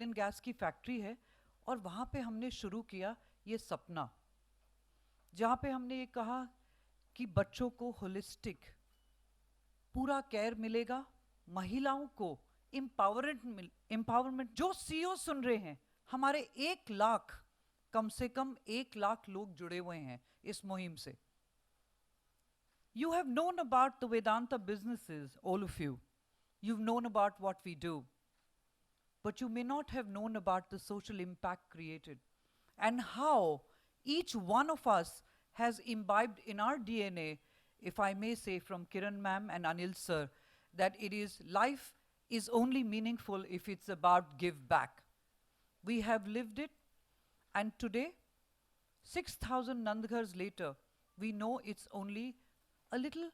Gas की factory है और वहाँ पे हमने शुरू किया ये सपना, जहाँ पे हमने ये कहा कि बच्चों को होलिस्टिक पूरा केयर मिलेगा, महिलाओं को एम्पावरमेंट। जो सीईओ सुन रहे हैं, हमारे 1 लाख, कम से कम 1 लाख लोग जुड़े हुए हैं इस मुहिम से। You have known about the Vedanta businesses, all of you. You've known about what we do. But you may not have known about the social impact created and how each one of us has imbibed in our DNA, if I may say, from Kiran ma'am and Anil sir, that it is life is only meaningful if it's about give back. We have lived it, and today, 6,000 Nandghars later, we know it's only a little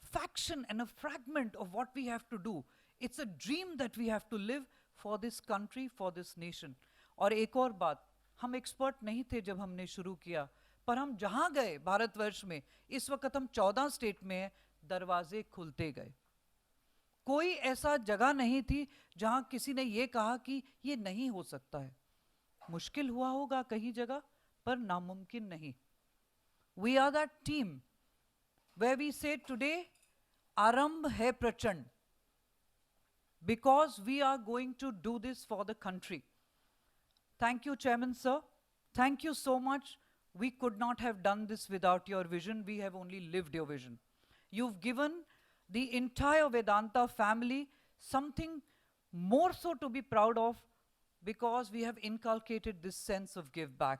fraction and a fragment of what we have to do. It's a dream that we have to live for this country, for this nation. और एक और बात, हम expert नहीं थे जब हमने शुरू किया, पर हम जहां गए भारतवर्ष में, इस वक्त हम 14 स्टेट में हैं, दरवाजे खुलते गए। कोई ऐसा जगह नहीं थी जहां किसी ने ये कहा कि ये नहीं हो सकता है। मुश्किल हुआ होगा कहीं जगह, पर नामुमकिन नहीं। We are that team where we say today, Arambh hai Prachand, because we are going to do this for the country. Thank you, Chairman Sir. Thank you so much. We could not have done this without your vision. We have only lived your vision. You've given the entire Vedanta family something more so to be proud of, because we have inculcated this sense of give back.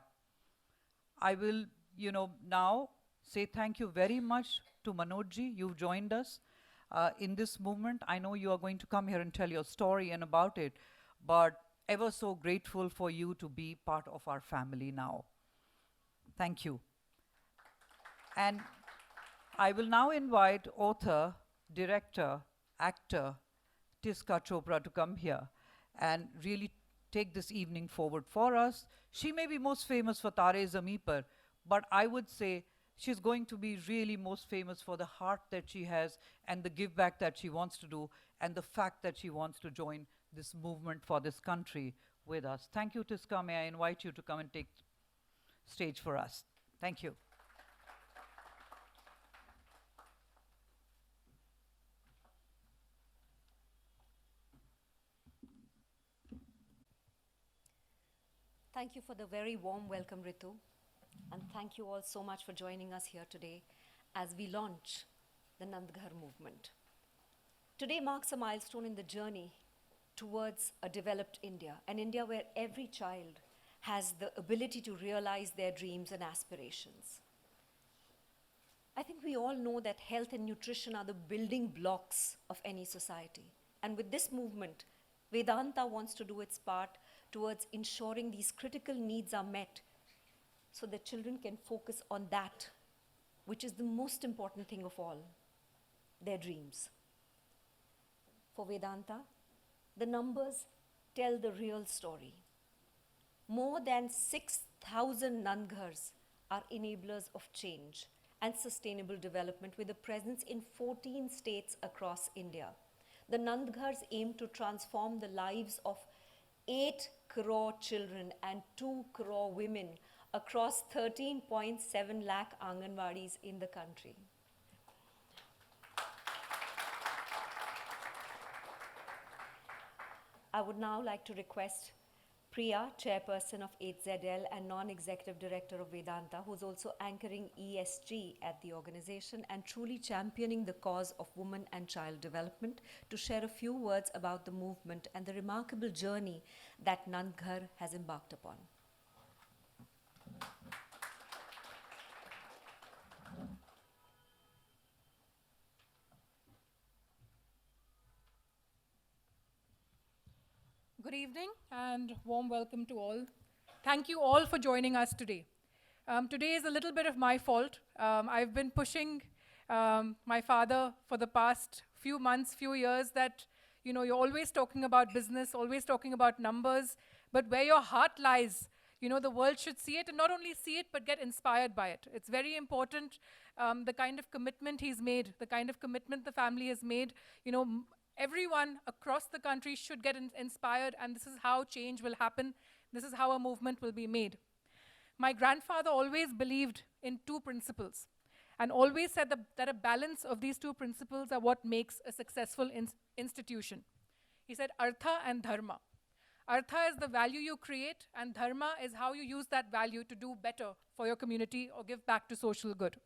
I will, now say thank you very much to Manojji. You've joined us in this movement. I know you are going to come here and tell your story and about it, but ever so grateful for you to be part of our family now. Thank you. And I will now invite author, director, actor, Tiska Chopra to come here and really take this evening forward for us. She may be most famous for Tare Zameen Par, but I would say she's going to be really most famous for the heart that she has and the give back that she wants to do and the fact that she wants to join this movement for this country with us. Thank you, Tiska. May I invite you to come and take stage for us. Thank you. Thank you for the very warm welcome, Ritu. And thank you all so much for joining us here today as we launch the Nandghar movement. Today marks a milestone in the journey towards a developed India, an India where every child has the ability to realize their dreams and aspirations. I think we all know that health and nutrition are the building blocks of any society. And with this movement, Vedanta wants to do its part towards ensuring these critical needs are met so that children can focus on that, which is the most important thing of all, their dreams. For Vedanta, the numbers tell the real story. More than 6,000 Nandghars are enablers of change and sustainable development with a presence in 14 states across India. The Nandghars aim to transform the lives of 8 crore children and 2 crore women across 13.7 lakh Anganwadis in the country. I would now like to request Priya, chairperson of 8ZL and non-executive director of Vedanta, who's also anchoring ESG at the organization and truly championing the cause of women and child development, to share a few words about the movement and the remarkable journey that Nandghar has embarked upon. Good evening and warm welcome to all. Thank you all for joining us today. Today is a little bit of my fault. I've been pushing my father for the past few months, few years, that you're always talking about business, always talking about numbers, but where your heart lies, the world should see it, and not only see it, but get inspired by it. It's very important, the kind of commitment he's made, the kind of commitment the family has made. Everyone across the country should get inspired, and this is how change will happen. This is how a movement will be made. My grandfather always believed in two principles and always said that a balance of these two principles are what makes a successful institution. He said artha and dharma. Artha is the value you create, and dharma is how you use that value to do better for your community or give back to social good.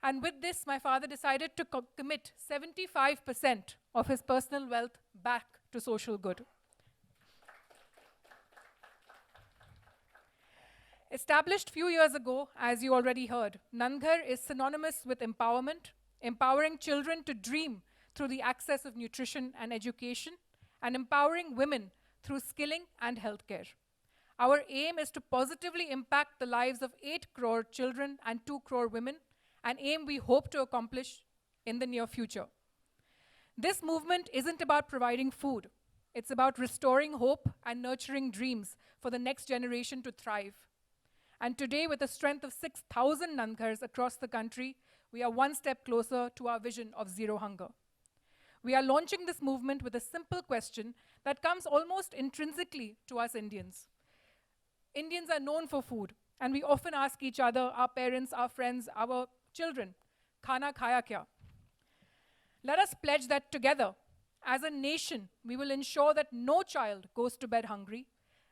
And with this, my father decided to commit 75% of his personal wealth back to social good. Established few years ago, as you already heard, Nandghar is synonymous with empowerment, empowering children to dream through the access of nutrition and education, and empowering women through skilling and healthcare. Our aim is to positively impact the lives of 8 crore children and 2 crore women, an aim we hope to accomplish in the near future. This movement isn't about providing food. It's about restoring hope and nurturing dreams for the next generation to thrive. And today, with a strength of 6,000 Nandghars across the country, we are one step closer to our vision of zero hunger. We are launching this movement with a simple question that comes almost intrinsically to us Indians. Indians are known for food, and we often ask each other, our parents, our friends, our children, khana khaya kya? Let us pledge that together, as a nation, we will ensure that no child goes to bed hungry.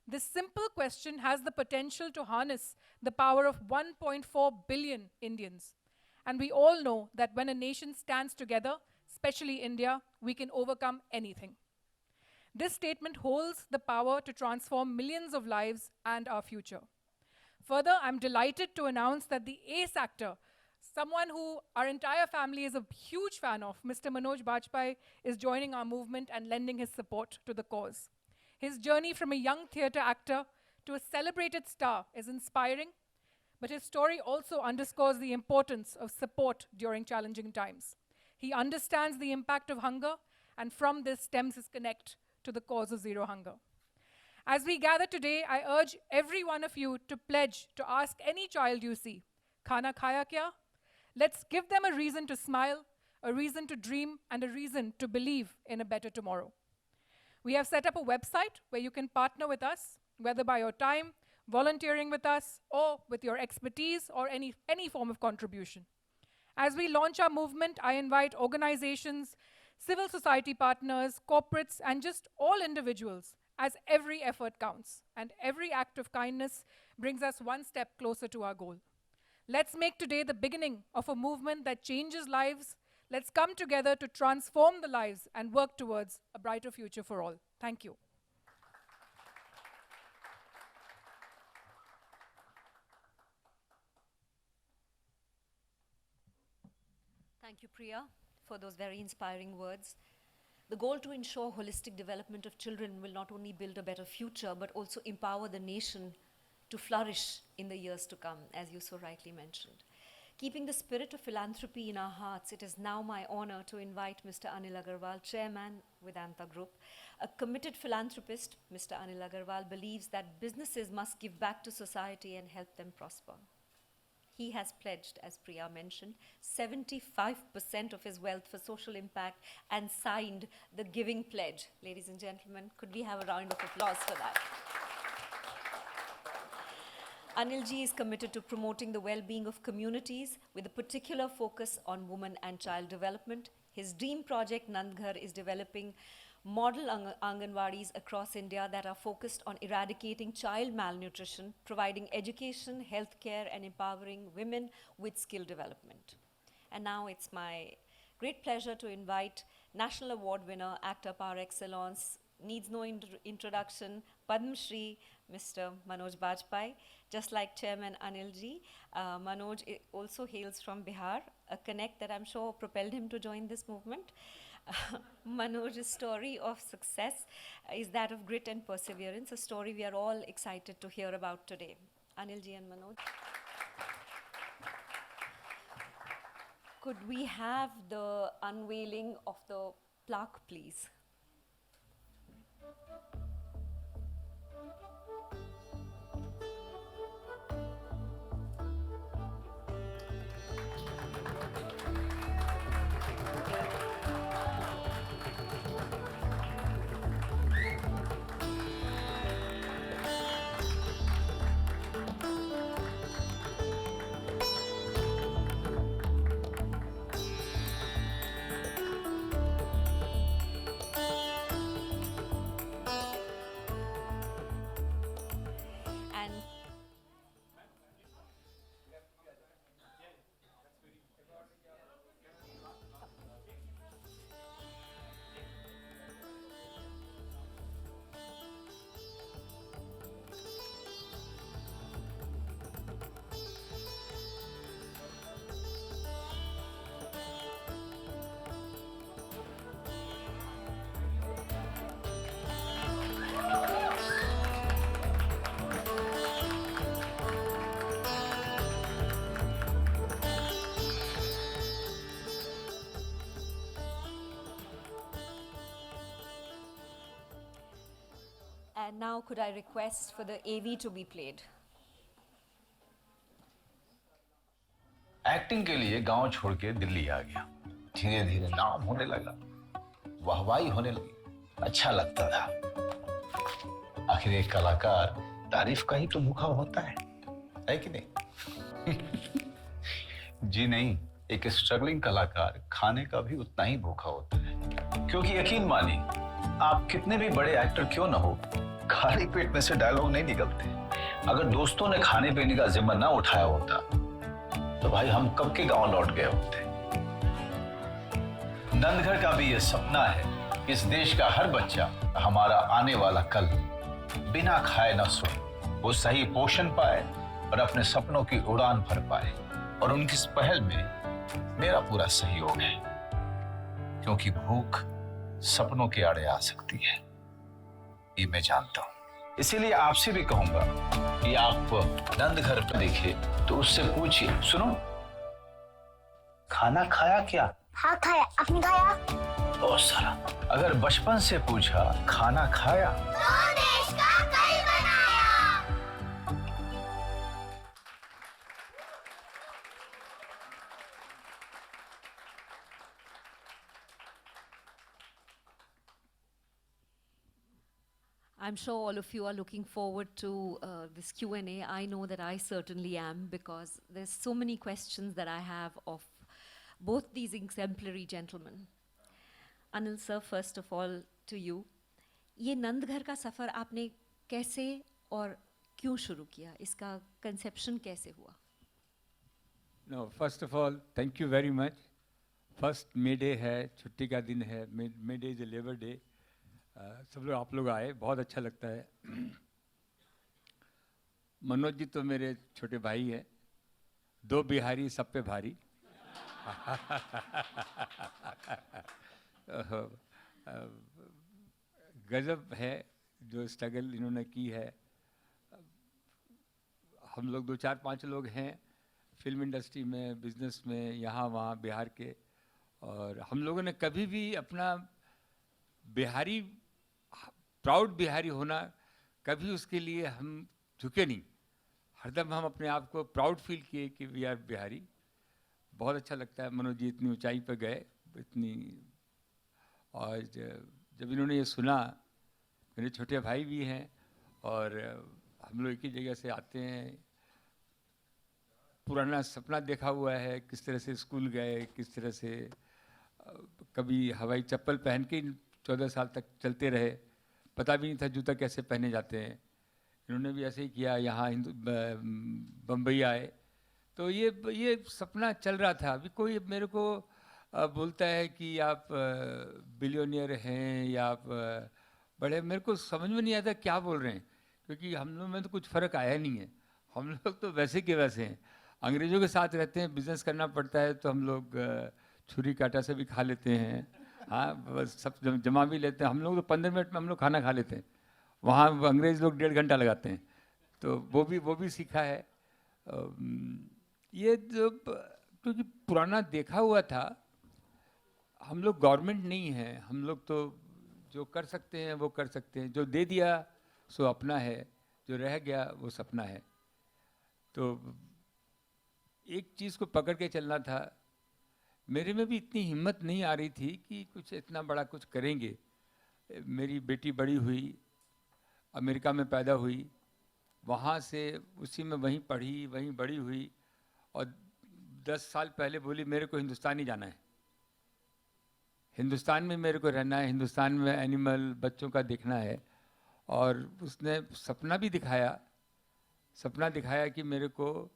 This simple question has the potential to harness the power of 1.4 billion Indians. And we all know that when a nation stands together, especially India, we can overcome anything. This statement holds the power to transform millions of lives and our future. Further, I'm delighted to announce that the ace actor, someone who our entire family is a huge fan of, Mr. Manoj Bajpayee, is joining our movement and lending his support to the cause. His journey from a young theatre actor to a celebrated star is inspiring, but his story also underscores the importance of support during challenging times. He understands the impact of hunger, and from this stems his connect to the cause of zero hunger. As we gather today, I urge every one of you to pledge to ask any child you see, khana khaya kya? Let's give them a reason to smile, a reason to dream, and a reason to believe in a better tomorrow. We have set up a website where you can partner with us, whether by your time, volunteering with us, or with your expertise or any form of contribution. As we launch our movement, I invite organizations, civil society partners, corporates, and just all individuals, as every effort counts, and every act of kindness brings us one step closer to our goal. Let's make today the beginning of a movement that changes lives. Let's come together to transform the lives and work towards a brighter future for all. Thank you. Thank you, Priya, for those very inspiring words. The goal to ensure holistic development of children will not only build a better future, but also empower the nation to flourish in the years to come, as you so rightly mentioned. Keeping the spirit of philanthropy in our hearts, it is now my honor to invite Mr. Anil Agarwal, Chairman, Vedanta Group. A committed philanthropist, Mr. Anil Agarwal believes that businesses must give back to society and help them prosper. He has pledged, as Priya mentioned, 75% of his wealth for social impact and signed the Giving Pledge. Ladies and gentlemen, could we have a round of applause for that? Anilji is committed to promoting the well-being of communities with a particular focus on women and child development. His dream project, Nandghar, is developing model Anganwadis across India that are focused on eradicating child malnutrition, providing education, healthcare, and empowering women with skill development. And now it's my great pleasure to invite National Award winner, actor par excellence, needs no introduction, Padma Shri, Mr. Manoj Bajpayee. Just like Chairman Anilji, Manoj also hails from Bihar, a connect that I'm sure propelled him to join this movement. Manoj's story of success is that of grit and perseverance, a story we are all excited to hear about today. Anilji and Manoj. Could we have the unveiling of the plaque, please? could I request for the AV to be played? Acting के लिए गांव छोड़ के दिल्ली आ गया। धीरे धीरे नाम होने लगा, वाहवाही होने लगी, अच्छा लगता था। आखिर एक कलाकार तारीफ का ही तो भूखा होता है कि नहीं? जी नहीं, एक स्ट्रगलिंग कलाकार खाने का भी उतना ही भूखा होता है। क्योंकि यकीन मानिए, आप कितने भी बड़े एक्टर क्यों ना हो, खाली पेट में से डायलॉग नहीं निकलते। अगर दोस्तों ने खाने पीने का जिम्मा ना उठाया होता तो भाई हम कब के गांव लौट गए होते। नंदघर का भी ये सपना है, इस देश का हर बच्चा हमारा आने वाला कल बिना खाए ना सोए, वो सही पोषण पाए और अपने सपनों की उड़ान भर पाए। और उनकी इस पहल में मेरा पूरा सहयोग है, क्योंकि भूख सपनों के आड़े आ सकती है, ये मैं जानता हूं। इसीलिए आपसे भी कहूंगा कि आप नंदघर पर देखिए तो उससे पूछिए, सुनो खाना खाया क्या? हाँ खाया, आपने खाया? बहुत सारा। अगर बचपन से पूछा खाना खाया तो देश का कल बनाया। I'm sure all of you are looking forward to this Q&A. I know that I certainly am, because there's so many questions that I have of both these exemplary gentlemen. Anil sir, first of all to you. ये नंदघर का सफ़र आपने कैसे और क्यों शुरू किया? इसका conception कैसे हुआ? No, first of all, thank you very much. First May Day है, छुट्टी का दिन है, May Day is a Labor Day. सब लोग आप लोग आए, बहुत अच्छा लगता है। मनोज जी तो मेरे छोटे भाई हैं, दो बिहारी सब पे भारी। गजब है जो स्ट्रगल इन्होंने की है। हम लोग 2-4-5 लोग हैं फिल्म इंडस्ट्री में, बिजनेस में, यहाँ वहाँ बिहार के, और हम लोगों ने कभी भी अपना बिहारी, प्राउड बिहारी होना, कभी उसके लिए हम झुके नहीं। हरदम हम अपने आप को प्राउड फील किए कि वी आर बिहारी। बहुत अच्छा लगता है मनोज जी इतनी ऊंचाई पर गए, इतनी। और जब इन्होंने ये सुना, मेरे छोटे भाई भी हैं और हम लोग एक ही जगह से आते हैं, पुराना सपना देखा हुआ है, किस तरह से स्कूल गए, किस तरह से कभी हवाई चप्पल पहन के 14 साल तक चलते रहे, पता भी नहीं था जूता कैसे पहने जाते हैं। इन्होंने भी ऐसे ही किया, यहाँ बम्बई आए तो ये सपना चल रहा था। अभी कोई मेरे को बोलता है कि आप बिलियनियर हैं या आप बड़े, मेरे को समझ में नहीं आता क्या बोल रहे हैं, क्योंकि हम लोग में तो कुछ फ़र्क आया नहीं है। हम लोग तो वैसे के वैसे हैं, अंग्रेज़ों के साथ रहते हैं, बिज़नेस करना पड़ता है तो हम लोग छुरी कांटा से भी खा लेते हैं। हाँ, बस सब जमा भी लेते हैं। हम लोग तो 15 मिनट में हम लोग खाना खा लेते हैं, वहाँ अंग्रेज़ लोग 1.5 घंटा लगाते हैं। तो वो भी सीखा है। ये जो क्योंकि पुराना देखा हुआ था, हम लोग गवर्नमेंट नहीं है, हम लोग तो जो कर सकते हैं वो कर सकते हैं। जो दे दिया सो अपना है, जो रह गया वो सपना है। तो एक चीज़ को पकड़ के चलना था। मेरे में भी इतनी हिम्मत नहीं आ रही थी कि कुछ इतना बड़ा कुछ करेंगे। मेरी बेटी बड़ी हुई, अमेरिका में पैदा हुई, वहाँ से उसी में वहीं पढ़ी, वहीं बड़ी हुई, और 10 साल पहले बोली मेरे को हिंदुस्तान ही जाना है, हिंदुस्तान में मेरे को रहना है, हिंदुस्तान में एनिमल बच्चों का देखना है। और उसने सपना भी दिखाया, सपना दिखाया कि मेरे को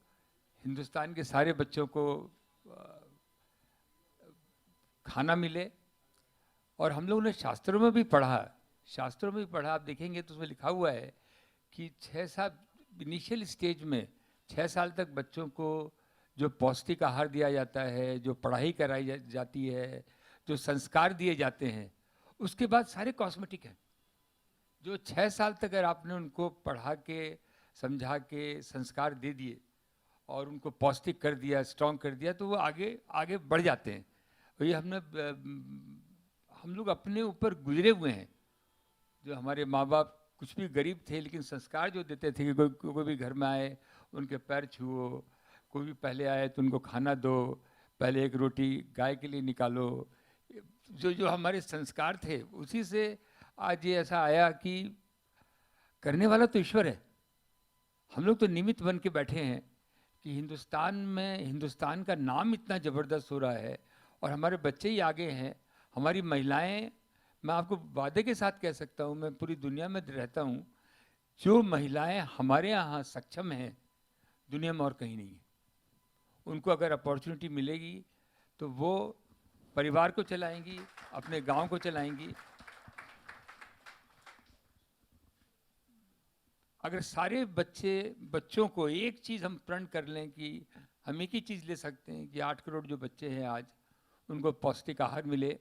हिंदुस्तान के सारे बच्चों को खाना मिले। और हम लोगों ने शास्त्रों में भी पढ़ा, शास्त्रों में भी पढ़ा, आप देखेंगे तो उसमें लिखा हुआ है कि 6 साल इनिशियल स्टेज में 6 साल तक बच्चों को जो पौष्टिक आहार दिया जाता है, जो पढ़ाई कराई जाती है, जो संस्कार दिए जाते हैं, उसके बाद सारे कॉस्मेटिक हैं। जो 6 साल तक अगर आपने उनको पढ़ा के, समझा के, संस्कार दे दिए और उनको पौष्टिक कर दिया, स्ट्रॉन्ग कर दिया, तो वो आगे आगे बढ़ जाते हैं। और ये हम लोग अपने ऊपर गुजरे हुए हैं। जो हमारे माँ बाप कुछ भी गरीब थे लेकिन संस्कार जो देते थे कि कोई भी घर में आए उनके पैर छुओ, कोई भी पहले आए तो उनको खाना दो, पहले एक रोटी गाय के लिए निकालो, जो जो हमारे संस्कार थे उसी से आज ये ऐसा आया कि करने वाला तो ईश्वर है, हम लोग तो निमित्त बन के बैठे हैं कि हिंदुस्तान का नाम इतना ज़बरदस्त हो रहा है और हमारे बच्चे ही आगे हैं, हमारी महिलाएं, मैं आपको वादे के साथ कह सकता हूँ, मैं पूरी दुनिया में रहता हूँ, जो महिलाएं हमारे यहाँ सक्षम हैं दुनिया में और कहीं नहीं है। उनको अगर अपॉर्चुनिटी मिलेगी तो वो परिवार को चलाएंगी, अपने गांव को चलाएंगी। अगर सारे बच्चों को एक चीज़ हम प्रण कर लें कि हम एक ही चीज़ ले सकते हैं कि 8 करोड़ जो बच्चे हैं आज, उनको पौष्टिक आहार मिले,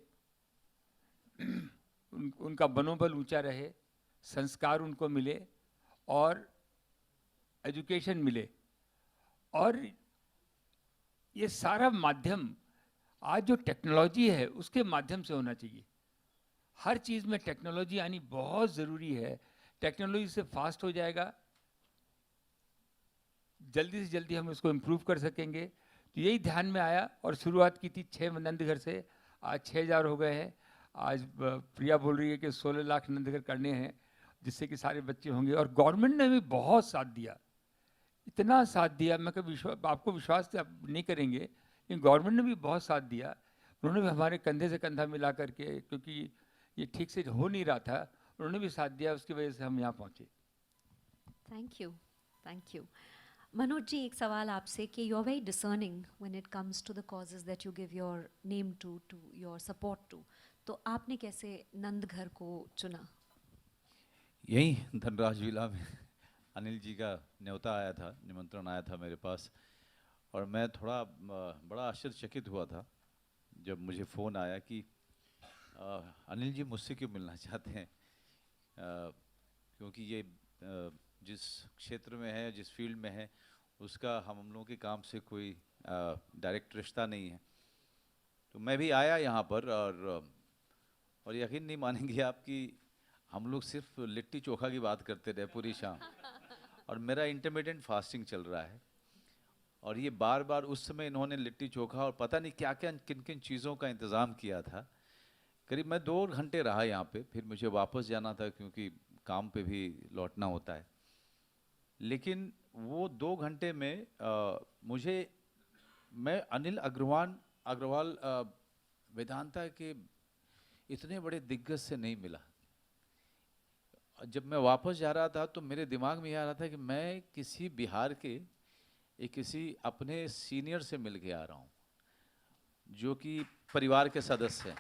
उनका मनोबल ऊंचा रहे, संस्कार उनको मिले और एजुकेशन मिले, और ये सारा माध्यम आज जो टेक्नोलॉजी है उसके माध्यम से होना चाहिए। हर चीज़ में टेक्नोलॉजी आनी बहुत ज़रूरी है। टेक्नोलॉजी से फास्ट हो जाएगा, जल्दी से जल्दी हम इसको इम्प्रूव कर सकेंगे। तो यही ध्यान में आया और शुरुआत की थी 6 नंदघर से, आज 6000 हो गए हैं। आज प्रिया बोल रही है कि 16 लाख नंदघर करने हैं जिससे कि सारे बच्चे होंगे, और गवर्नमेंट ने भी बहुत साथ दिया, इतना साथ दिया, मैं कभी आपको विश्वास आप नहीं करेंगे, लेकिन गवर्नमेंट ने भी बहुत साथ दिया। उन्होंने भी हमारे कंधे से कंधा मिला करके, क्योंकि ये ठीक से हो नहीं रहा था, उन्होंने भी साथ दिया, उसकी वजह से हम यहाँ पहुँचे। Thank you, thank you. Manoj ji, एक सवाल आपसे कि you are very discerning when it comes to the causes that you give your name to your support to, तो आपने कैसे नंदघर को चुना? यही धनराज विला में अनिल जी का न्योता आया था, निमंत्रण आया था मेरे पास, और मैं थोड़ा बड़ा आश्चर्यचकित हुआ था जब मुझे फ़ोन आया कि अनिल जी मुझसे क्यों मिलना चाहते हैं, क्योंकि ये जिस क्षेत्र में है, जिस फील्ड में है, उसका हम लोगों के काम से कोई डायरेक्ट रिश्ता नहीं है। तो मैं भी आया यहाँ पर, और यकीन नहीं मानेंगे आप कि हम लोग सिर्फ लिट्टी चोखा की बात करते रहे पूरी शाम, और मेरा इंटरमीडिएट फास्टिंग चल रहा है, और ये बार बार उस समय इन्होंने लिट्टी चोखा और पता नहीं क्या क्या किन किन चीज़ों का इंतज़ाम किया था। करीब मैं 2 घंटे रहा यहाँ पे, फिर मुझे वापस जाना था क्योंकि काम पे भी लौटना होता है। लेकिन वो 2 घंटे में मैं अनिल अग्रवाल वेदांता के इतने बड़े दिग्गज से नहीं मिला। जब मैं वापस जा रहा था तो मेरे दिमाग में ये आ रहा था कि मैं किसी बिहार के किसी अपने सीनियर से मिल के आ रहा हूँ, जो कि परिवार के सदस्य हैं।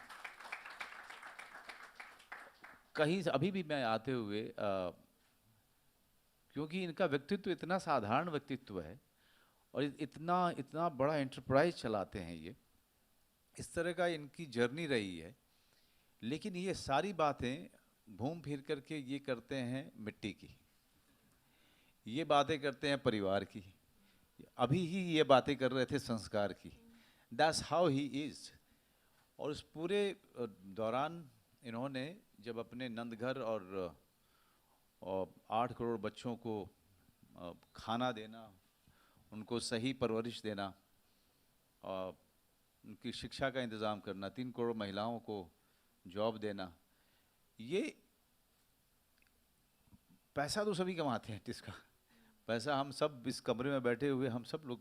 कहीं अभी भी मैं आते हुए क्योंकि इनका व्यक्तित्व इतना साधारण व्यक्तित्व है और इतना बड़ा एंटरप्राइज चलाते हैं, ये इस तरह का इनकी जर्नी रही है, लेकिन ये सारी बातें घूम फिर करके ये करते हैं मिट्टी की, ये बातें करते हैं परिवार की, अभी ही ये बातें कर रहे थे संस्कार की। That's how he is. और उस पूरे दौरान इन्होंने जब अपने नंदघर और 8 करोड़ बच्चों को खाना देना, उनको सही परवरिश देना, उनकी शिक्षा का इंतज़ाम करना, 3 करोड़ महिलाओं को जॉब देना, ये पैसा तो सभी कमाते हैं, इसका पैसा हम सब इस कमरे में बैठे हुए हम सब लोग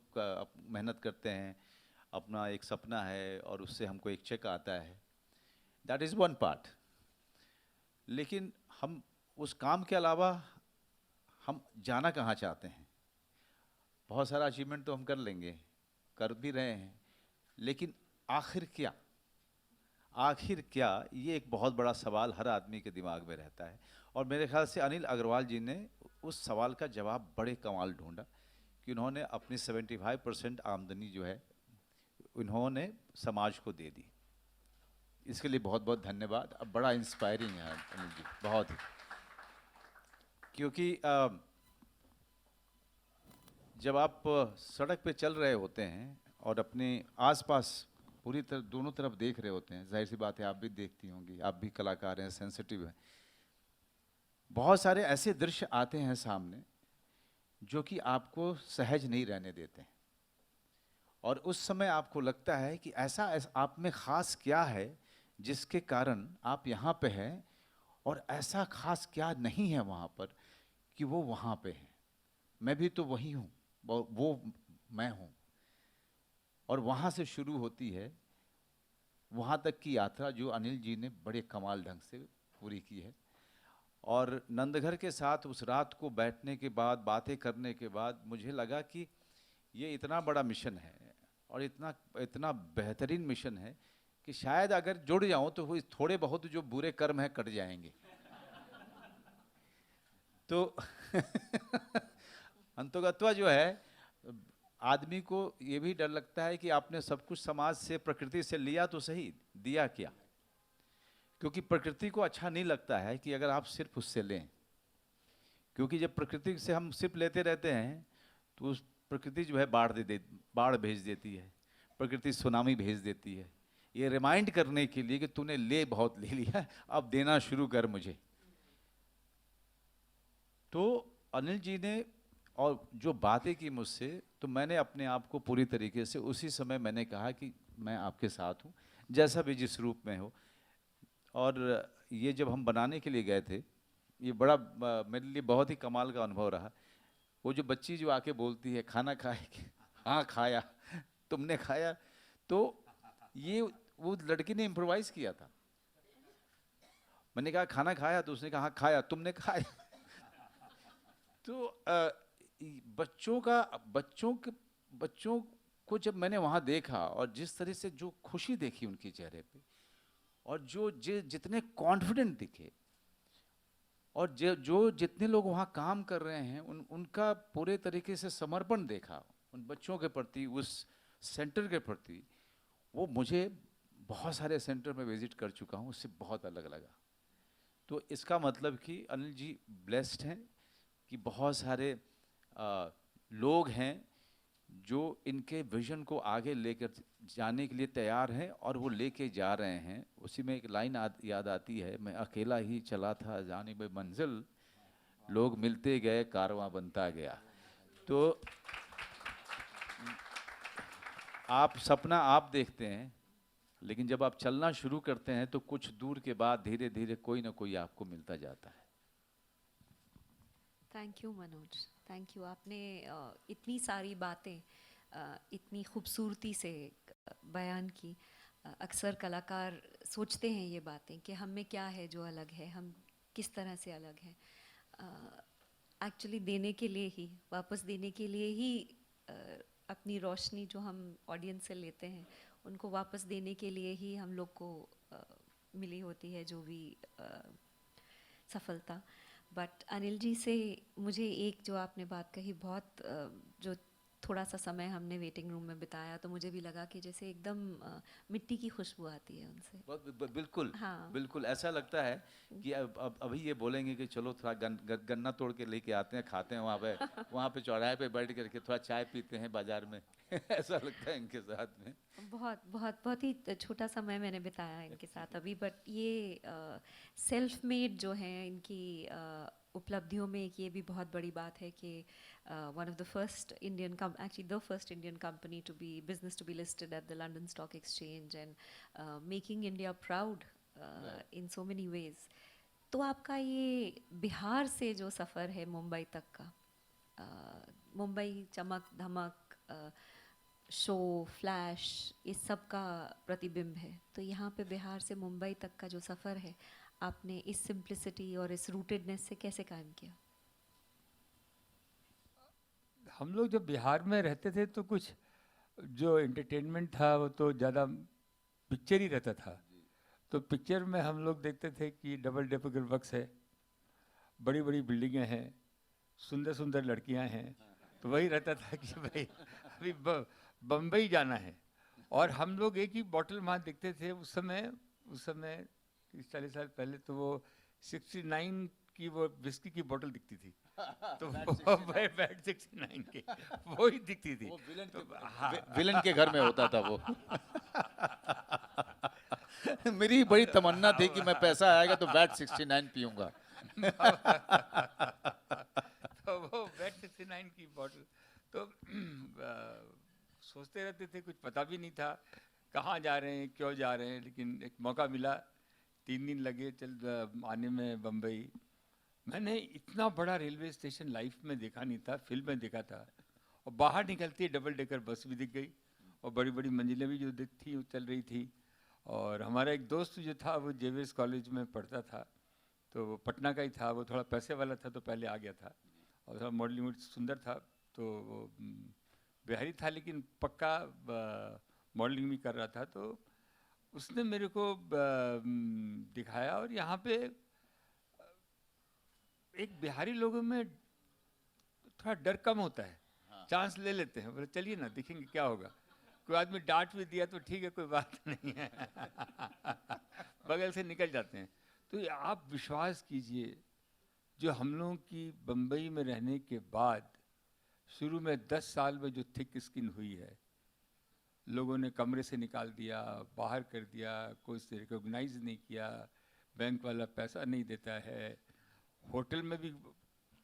मेहनत करते हैं, अपना एक सपना है और उससे हमको एक चेक आता है, दैट इज़ वन पार्ट। लेकिन हम उस काम के अलावा हम जाना कहाँ चाहते हैं? बहुत सारा अचीवमेंट तो हम कर लेंगे, कर भी रहे हैं, लेकिन आखिर क्या, आखिर क्या, ये एक बहुत बड़ा सवाल हर आदमी के दिमाग में रहता है। और मेरे ख्याल से अनिल अग्रवाल जी ने उस सवाल का जवाब बड़े कमाल ढूंढा कि उन्होंने अपनी 75% आमदनी जो है उन्होंने समाज को दे दी। इसके लिए बहुत बहुत धन्यवाद। अब बड़ा इंस्पायरिंग है अनिल जी, बहुत ही, क्योंकि जब आप सड़क पे चल रहे होते हैं और अपने आसपास पूरी तरह दोनों तरफ देख रहे होते हैं, जाहिर सी बात है आप भी देखती होंगी, आप भी कलाकार हैं, सेंसिटिव हैं, बहुत सारे ऐसे दृश्य आते हैं सामने जो कि आपको सहज नहीं रहने देते हैं, और उस समय आपको लगता है कि ऐसा आप में खास क्या है जिसके कारण आप यहाँ पे हैं, और ऐसा खास क्या नहीं है वहाँ पर कि वो वहाँ पे है। मैं भी तो वही हूँ, वो मैं हूँ। और वहाँ से शुरू होती है वहाँ तक की यात्रा जो अनिल जी ने बड़े कमाल ढंग से पूरी की है। और नंदघर के साथ उस रात को बैठने के बाद, बातें करने के बाद मुझे लगा कि ये इतना बड़ा मिशन है और इतना इतना बेहतरीन मिशन है कि शायद अगर जुड़ जाऊं तो वो थोड़े बहुत जो बुरे कर्म हैं कट जाएंगे। तो अंतोगत्वा जो है, आदमी को ये भी डर लगता है कि आपने सब कुछ समाज से, प्रकृति से लिया तो सही, दिया क्या? क्योंकि प्रकृति को अच्छा नहीं लगता है कि अगर आप सिर्फ उससे लें, क्योंकि जब प्रकृति से हम सिर्फ लेते रहते हैं तो उस प्रकृति जो है बाढ़ भेज देती है, प्रकृति सुनामी भेज देती है, ये रिमाइंड करने के लिए कि तूने बहुत ले लिया, अब देना शुरू कर मुझे। तो अनिल जी ने और जो बातें की मुझसे, तो मैंने अपने आप को पूरी तरीके से उसी समय मैंने कहा कि मैं आपके साथ हूँ, जैसा भी जिस रूप में हो। और ये जब हम बनाने के लिए गए थे, ये बड़ा मेरे लिए बहुत ही कमाल का अनुभव रहा। वो जो बच्ची जो आके बोलती है खाना खाए कि हाँ खाया, तुमने खाया, तो ये वो लड़की ने इम्प्रोवाइज किया था। मैंने कहा खाना खाया, तो उसने कहा हाँ खाया, तुमने खाया। तो बच्चों को जब मैंने वहाँ देखा और जिस तरह से जो खुशी देखी उनके चेहरे पे, और जितने कॉन्फिडेंट दिखे, और जो जितने लोग वहाँ काम कर रहे हैं उनका पूरे तरीके से समर्पण देखा उन बच्चों के प्रति, उस सेंटर के प्रति, वो मुझे बहुत सारे सेंटर में विजिट कर चुका हूँ, उससे बहुत अलग लगा। तो इसका मतलब कि अनिल जी ब्लेस्ड हैं कि बहुत सारे लोग हैं जो इनके विजन को आगे लेकर जाने के लिए तैयार हैं और वो लेके जा रहे हैं। उसी में एक लाइन याद आती है, मैं अकेला ही चला था जानिब मंजिल, लोग मिलते गए कारवां बनता गया। तो आप सपना आप देखते हैं, लेकिन जब आप चलना शुरू करते हैं तो कुछ दूर के बाद धीरे धीरे कोई ना कोई आपको मिलता जाता है। Thank you Manoj, thank you. आपने इतनी सारी बातें इतनी खूबसूरती से बयान की। अक्सर कलाकार सोचते हैं ये बातें कि हम में क्या है जो अलग है, हम किस तरह से अलग हैं। एक्चुअली देने के लिए ही, वापस देने के लिए ही अपनी रोशनी जो हम ऑडियंस से लेते हैं उनको वापस देने के लिए ही हम लोग को मिली होती है जो भी सफलता। बट अनिल जी से मुझे एक जो आपने बात कही, बहुत जो थोड़ा सा समय हमने वेटिंग रूम में बिताया तो मुझे भी लगा कि जैसे एकदम मिट्टी की खुशबू आती है उनसे। बिल्कुल, हाँ। बिल्कुल ऐसा लगता है कि अब अभी ये बोलेंगे कि चलो थोड़ा गन्ना तोड़ के लेके आते हैं, खाते हैं वहाँ पे चौराहे पे बैठ करके थोड़ा चाय पीते हैं बाजार में। ऐसा लगता है इनके साथ में। बहुत बहुत बहुत ही छोटा समय मैंने बिताया इनके साथ अभी। बट ये सेल्फ मेड जो हैं इनकी उपलब्धियों में एक ये भी बहुत बड़ी बात है कि one of the first Indian actually the first Indian company to be listed at the London Stock Exchange and making India proud in so many ways. तो आपका ये बिहार से जो सफ़र है मुंबई तक का, मुंबई चमक धमक, शो फ्लैश, इस सब का प्रतिबिंब है। तो यहाँ पे बिहार से मुंबई तक का जो सफ़र है, आपने इस सिंप्लिसिटी और इस रूटेडनेस से कैसे कायम किया? हम लोग जब बिहार में रहते थे तो कुछ जो एंटरटेनमेंट था वो तो ज़्यादा पिक्चर ही रहता था। तो पिक्चर में हम लोग देखते थे कि डबल डेकर बस है, बड़ी बड़ी बिल्डिंगें हैं, सुंदर सुंदर लड़कियां हैं। तो वही रहता था कि भाई अभी बम्बई जाना है। और हम लोग एक ही बॉटल वहाँ देखते थे उस समय 30-40 साल पहले। तो वो 69 की वो विस्की की बोतल दिखती थी। तो वो बैट 69 के वो ही दिखती थी। विलन के घर में होता था वो। मेरी बड़ी तमन्ना थी कि मैं पैसा आएगा तो बैट 69 पीऊंगा। तो वो वेट 69 की बॉटल तो सोचते रहते थे, कुछ पता भी नहीं था कहाँ जा रहे हैं, क्यों जा रहे हैं, लेकिन एक मौका मिला, 3 दिन लगे आने में बम्बई। मैंने इतना बड़ा रेलवे स्टेशन लाइफ में देखा नहीं था, फिल्म में देखा था। और बाहर निकलती है डबल डेकर बस भी दिख गई, और बड़ी बड़ी मंजिलें भी जो थी वो चल रही थी। और हमारा एक दोस्त जो था वो जेवियर्स कॉलेज में पढ़ता था, तो वो पटना का ही था, वो थोड़ा पैसे वाला था तो पहले आ गया था, और थोड़ा मॉडलिंग में सुंदर था, तो वो बिहारी था लेकिन पक्का मॉडलिंग भी कर रहा था। तो उसने मेरे को दिखाया, और यहाँ पे एक बिहारी लोगों में थोड़ा डर कम होता है, चांस ले लेते हैं, बोले चलिए ना देखेंगे क्या होगा। कोई आदमी डांट भी दिया तो ठीक है, कोई बात नहीं है, बगल से निकल जाते हैं। तो आप विश्वास कीजिए, जो हम लोगों की बम्बई में रहने के बाद शुरू में 10 साल में जो थिक स्किन हुई है, लोगों ने कमरे से निकाल दिया, बाहर कर दिया, कोई से रिकॉग्नाइज नहीं किया, बैंक वाला पैसा नहीं देता है, होटल में भी,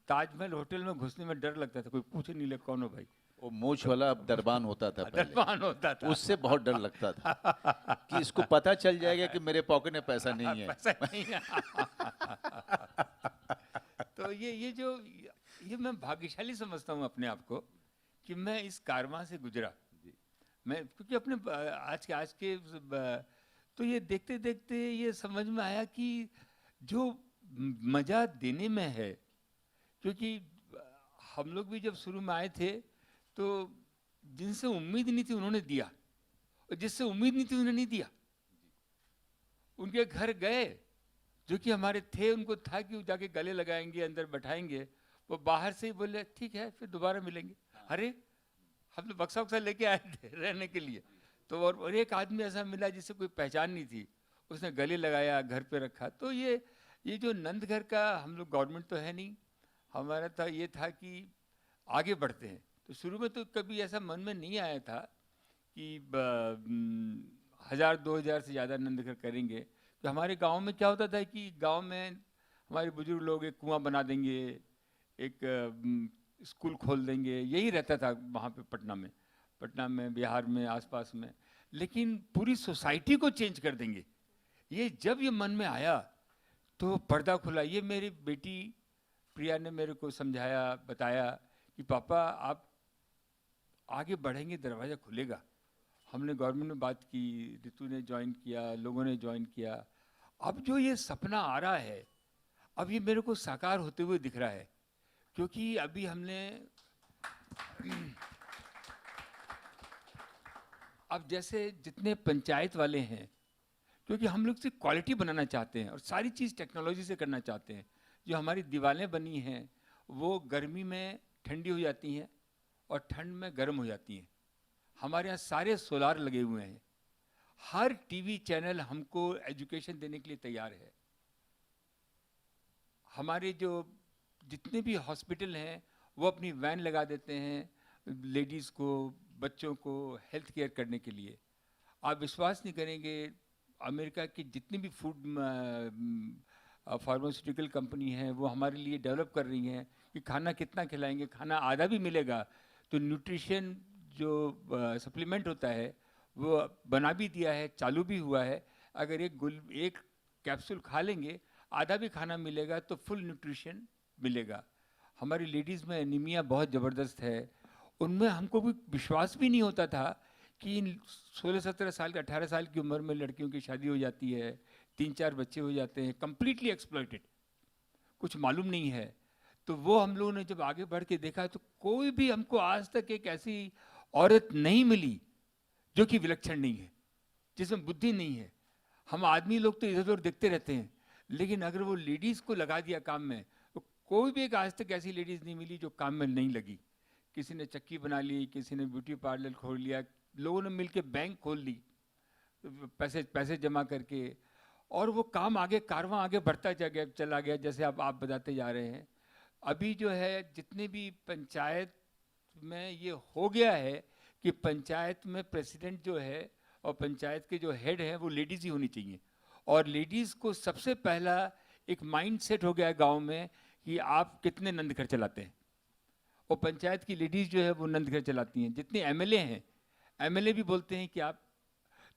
ताजमहल होटल में घुसने में डर लगता था, कोई पूछे नहीं लगा कौन हो भाई। वो मूछ वाला दरबान होता था पहले, दरबान होता था, उससे बहुत डर लगता था कि इसको पता चल जाएगा कि मेरे पॉकेट में पैसा नहीं है। पैसा नहीं है। तो ये मैं भाग्यशाली समझता हूँ अपने आप को कि मैं इस कारवां से गुजरा। मैं क्योंकि अपने आज के तो ये देखते देखते ये समझ में आया कि जो मजा देने में है, क्योंकि हम लोग भी जब शुरू में आए थे तो जिनसे उम्मीद नहीं थी उन्होंने दिया, और जिससे उम्मीद नहीं थी उन्होंने नहीं दिया। उनके घर गए जो कि हमारे थे, उनको था कि वो जाके गले लगाएंगे, अंदर बैठाएंगे, वो बाहर से ही बोले ठीक है फिर दोबारा मिलेंगे। अरे हम तो बक्सा उक्सा लेके आए थे रहने के लिए, तो और एक आदमी ऐसा मिला जिससे कोई पहचान नहीं थी, उसने गले लगाया, घर पे रखा। तो ये जो नंद घर का, हम लोग गवर्नमेंट तो है नहीं, हमारा था ये था कि आगे बढ़ते हैं। तो शुरू में तो कभी ऐसा मन में नहीं आया था कि 1000-2000 से ज़्यादा नंद घर करेंगे। तो हमारे गांव में क्या होता था कि गांव में हमारे बुजुर्ग लोग एक कुआं बना देंगे, एक स्कूल खोल देंगे, यही रहता था वहाँ पे पटना में, बिहार में, आसपास में। लेकिन पूरी सोसाइटी को चेंज कर देंगे, जब ये मन में आया तो पर्दा खुला। ये मेरी बेटी प्रिया ने मेरे को समझाया, बताया कि पापा आप आगे बढ़ेंगे दरवाज़ा खुलेगा। हमने गवर्नमेंट में बात की, ऋतु ने ज्वाइन किया, लोगों ने ज्वाइन किया। अब जो ये सपना आ रहा है, अब ये मेरे को साकार होते हुए दिख रहा है, क्योंकि अभी हमने अब जैसे जितने पंचायत वाले हैं, क्योंकि हम लोग से क्वालिटी बनाना चाहते हैं और सारी चीज़ टेक्नोलॉजी से करना चाहते हैं। जो हमारी दीवारें बनी हैं वो गर्मी में ठंडी हो जाती हैं और ठंड में गर्म हो जाती हैं। हमारे यहाँ सारे सोलार लगे हुए हैं, हर टीवी चैनल हमको एजुकेशन देने के लिए तैयार है। हमारे जो जितने भी हॉस्पिटल हैं वो अपनी वैन लगा देते हैं लेडीज़ को, बच्चों को हेल्थ केयर करने के लिए। आप विश्वास नहीं करेंगे, अमेरिका की जितनी भी फूड फार्मास्यूटिकल कंपनी हैं वो हमारे लिए डेवलप कर रही हैं कि खाना कितना खिलाएंगे, खाना आधा भी मिलेगा। तो न्यूट्रिशन जो सप्लीमेंट होता है वो बना भी दिया है, चालू भी हुआ है। अगर एक कैप्सूल खा लेंगे, आधा भी खाना मिलेगा तो फुल न्यूट्रिशन मिलेगा। हमारी लेडीज़ में एनीमिया बहुत ज़बरदस्त है, उनमें हमको भी विश्वास भी नहीं होता था कि 16-17 साल 18 साल की उम्र में लड़कियों की शादी हो जाती है, 3-4 बच्चे हो जाते हैं, कम्प्लीटली एक्सप्लॉइटेड, कुछ मालूम नहीं है। तो वो हम लोगों ने जब आगे बढ़ के देखा तो कोई भी हमको आज तक एक ऐसी औरत नहीं मिली जो कि विलक्षण नहीं है, जिसमें बुद्धि नहीं है। हम आदमी लोग तो इधर उधर देखते रहते हैं, लेकिन अगर वो लेडीज़ को लगा दिया काम में, तो कोई भी एक आज तक ऐसी लेडीज़ नहीं मिली जो काम में नहीं लगी। किसी ने चक्की बना ली, किसी ने ब्यूटी पार्लर खोल लिया, लोगों ने मिलके बैंक खोल ली पैसे जमा करके, और वो काम आगे, कारवां आगे बढ़ता चला गया जैसे आप बताते जा रहे हैं। अभी जो है जितने भी पंचायत में ये हो गया है कि पंचायत में प्रेसिडेंट जो है और पंचायत के जो हेड हैं वो लेडीज़ ही होनी चाहिए, और लेडीज़ को सबसे पहला एक माइंड सेट हो गया है गांव में कि आप कितने नंद घर चलाते हैं। और पंचायत की लेडीज़ जो है वो नंद घर चलाती हैं, जितने एमएलए हैं एमएलए भी बोलते हैं कि आप,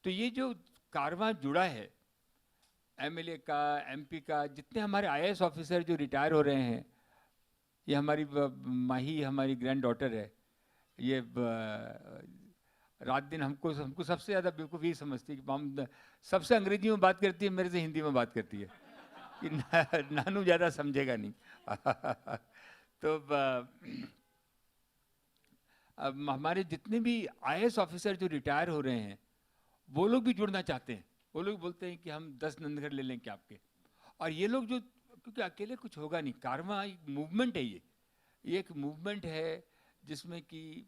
तो ये जो कारवां जुड़ा है एमएलए का, एमपी का, जितने हमारे आईएएस ऑफिसर जो रिटायर हो रहे हैं, ये हमारी माही हमारी ग्रैंड डॉटर है, ये रात दिन हमको हमको सबसे ज़्यादा बेवकूफ़ यही समझती है कि हम सबसे अंग्रेजी में बात करती है, मेरे से हिंदी में बात करती है कि नानू ज़्यादा समझेगा नहीं। तो अब हमारे जितने भी आईएएस ऑफिसर जो रिटायर हो रहे हैं वो लोग भी जुड़ना चाहते हैं। वो लोग बोलते हैं कि हम 10 नंदघर ले लें क्या आपके। और ये लोग जो, क्योंकि अकेले कुछ होगा नहीं, कारवां एक मूवमेंट है, ये एक मूवमेंट है जिसमें कि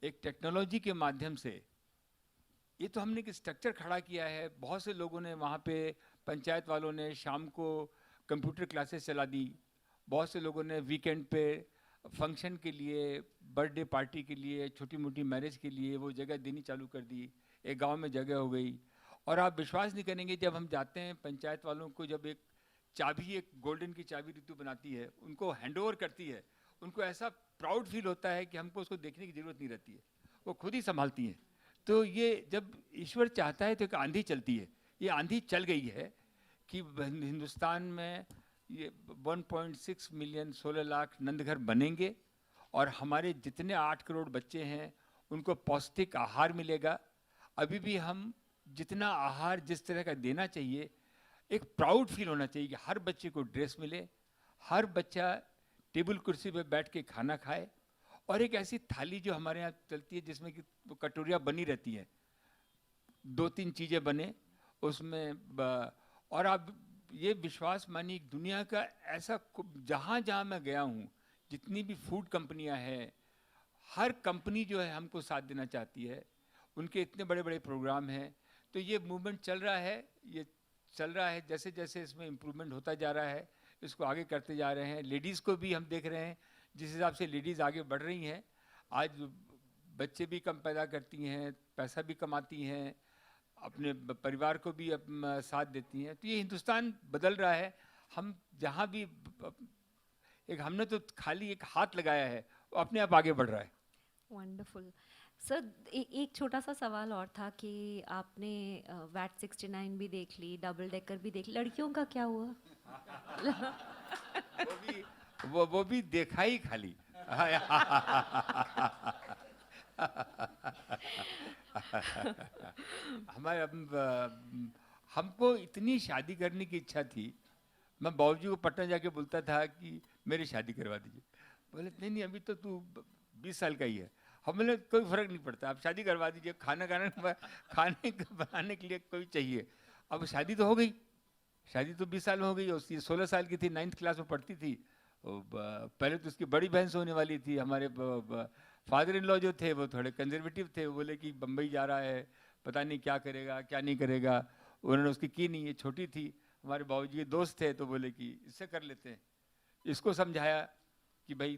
एक टेक्नोलॉजी के माध्यम से, ये तो हमने एक स्ट्रक्चर खड़ा किया है। बहुत से लोगों ने वहाँ पे, पंचायत वालों ने शाम को कंप्यूटर क्लासेस चला दी, बहुत से लोगों ने वीकेंड पे फंक्शन के लिए, बर्थडे पार्टी के लिए, छोटी मोटी मैरिज के लिए वो जगह देनी चालू कर दी। एक गांव में जगह हो गई। और आप विश्वास नहीं करेंगे, जब हम जाते हैं पंचायत वालों को, जब एक चाबी, एक गोल्डन की चाबी ऋतु बनाती है, उनको हैंडओवर करती है, उनको ऐसा प्राउड फील होता है कि हमको उसको देखने की ज़रूरत नहीं रहती है, वो खुद ही संभालती हैं। तो ये जब ईश्वर चाहता है तो एक आंधी चलती है। ये आंधी चल गई है कि हिंदुस्तान में ये 1.6 मिलियन 16 लाख नंदघर बनेंगे और हमारे जितने 8 करोड़ बच्चे हैं उनको पौष्टिक आहार मिलेगा। अभी भी हम जितना आहार जिस तरह का देना चाहिए, एक प्राउड फील होना चाहिए कि हर बच्चे को ड्रेस मिले, हर बच्चा टेबल कुर्सी पे बैठ के खाना खाए, और एक ऐसी थाली जो हमारे यहाँ चलती है जिसमें कि कटोरियाँ बनी रहती हैं, 2-3 चीज़ें बने उसमें। और आप ये विश्वास मानिए, दुनिया का ऐसा जहाँ जहाँ मैं गया हूँ, जितनी भी फूड कंपनियाँ हैं, हर कंपनी जो है हमको साथ देना चाहती है। उनके इतने बड़े बड़े प्रोग्राम हैं। तो ये मूवमेंट चल रहा है, ये चल रहा है। जैसे जैसे इसमें इम्प्रूवमेंट होता जा रहा है, इसको आगे करते जा रहे हैं। लेडीज़ को भी हम देख रहे हैं, जिस हिसाब से लेडीज़ आगे बढ़ रही हैं, आज बच्चे भी कम पैदा करती हैं, पैसा भी कमाती हैं, अपने परिवार को भी साथ देती हैं। तो ये हिंदुस्तान बदल रहा है। हम जहाँ भी एक हमने तो खाली एक हाथ लगाया है, वो अपने आप आगे बढ़ रहा है। Wonderful sir. एक छोटा सा सवाल और था कि आपने वैट 69 भी देख ली, डबल डेकर भी देख ली, लड़कियों का क्या हुआ? वो भी देखा ही खाली। हमारे हमको इतनी शादी करने की इच्छा थी, मैं बाबूजी को पटना जाके बोलता था कि मेरी शादी करवा दीजिए। बोले नहीं नहीं, अभी तो तू 20 साल का ही है। हमें कोई फ़र्क नहीं पड़ता, आप शादी करवा दीजिए, खाने बनाने के लिए कोई चाहिए। अब शादी तो हो गई, शादी तो 20 साल में हो गई। उसकी 16 साल की थी, 9th क्लास में पढ़ती थी। पहले तो उसकी बड़ी बहन से होने वाली थी। हमारे फादर इन लॉ जो थे वो थोड़े कंजर्वेटिव थे, वो बोले कि बम्बई जा रहा है, पता नहीं क्या करेगा क्या नहीं करेगा। उन्होंने उसकी की नहीं, ये छोटी थी। हमारे बाबूजी के दोस्त थे, तो बोले कि इससे कर लेते हैं। इसको समझाया कि भाई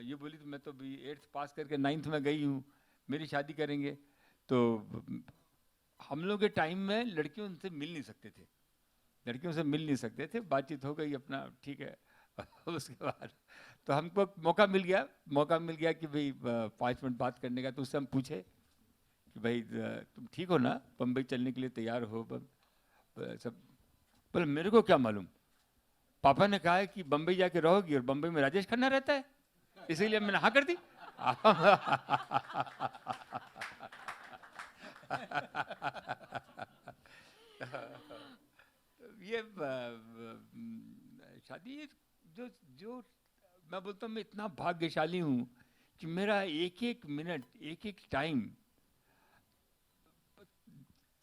ये बोली तो मैं तो भी 8th पास करके 9th में गई हूँ, मेरी शादी करेंगे। तो हम लोग के टाइम में लड़कियों उनसे मिल नहीं सकते थे, लड़कियों से मिल नहीं सकते थे। बातचीत हो गई अपना, ठीक है। उसके बाद तो हमको मौका मिल गया कि भाई 5 मिनट बात करने का। तो उससे हम पूछे कि भाई तुम ठीक हो ना, बम्बई चलने के लिए तैयार हो? सब बोले मेरे को क्या मालूम, पापा ने कहा है कि बम्बई जाके रहोगी और बम्बई में राजेश खन्ना रहता है, इसीलिए मैंने हाँ कर दी। ये शादी जो मैं बोलता हूँ, मैं इतना भाग्यशाली हूँ कि मेरा एक एक मिनट, एक एक टाइम,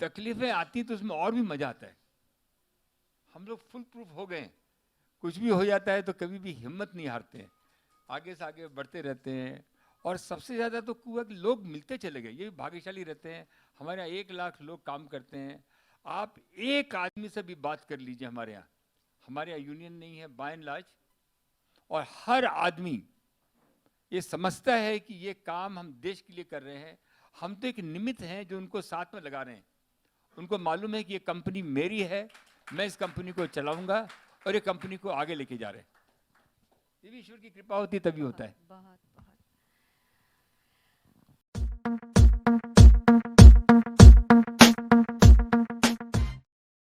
तकलीफें आती तो उसमें और भी मजा आता है। हम लोग फुल प्रूफ हो गए, कुछ भी हो जाता है तो कभी भी हिम्मत नहीं हारते हैं, आगे से आगे बढ़ते रहते हैं। और सबसे ज़्यादा तो हुआ कि लोग मिलते चले गए, ये भी भाग्यशाली रहते हैं। हमारे यहाँ 1 लाख लोग काम करते हैं। आप एक आदमी से भी बात कर लीजिए, हमारे यहाँ यूनियन नहीं है बाय एंड लार्ज, और हर आदमी ये समझता है कि ये काम हम देश के लिए कर रहे हैं। हम तो एक निमित्त हैं जो उनको साथ में लगा रहे हैं। उनको मालूम है कि ये कंपनी मेरी है, मैं इस कंपनी को चलाऊंगा और ये कंपनी को आगे लेके जा रहे हैं। ये भी ईश्वर की कृपा होती है तभी होता है। बहुत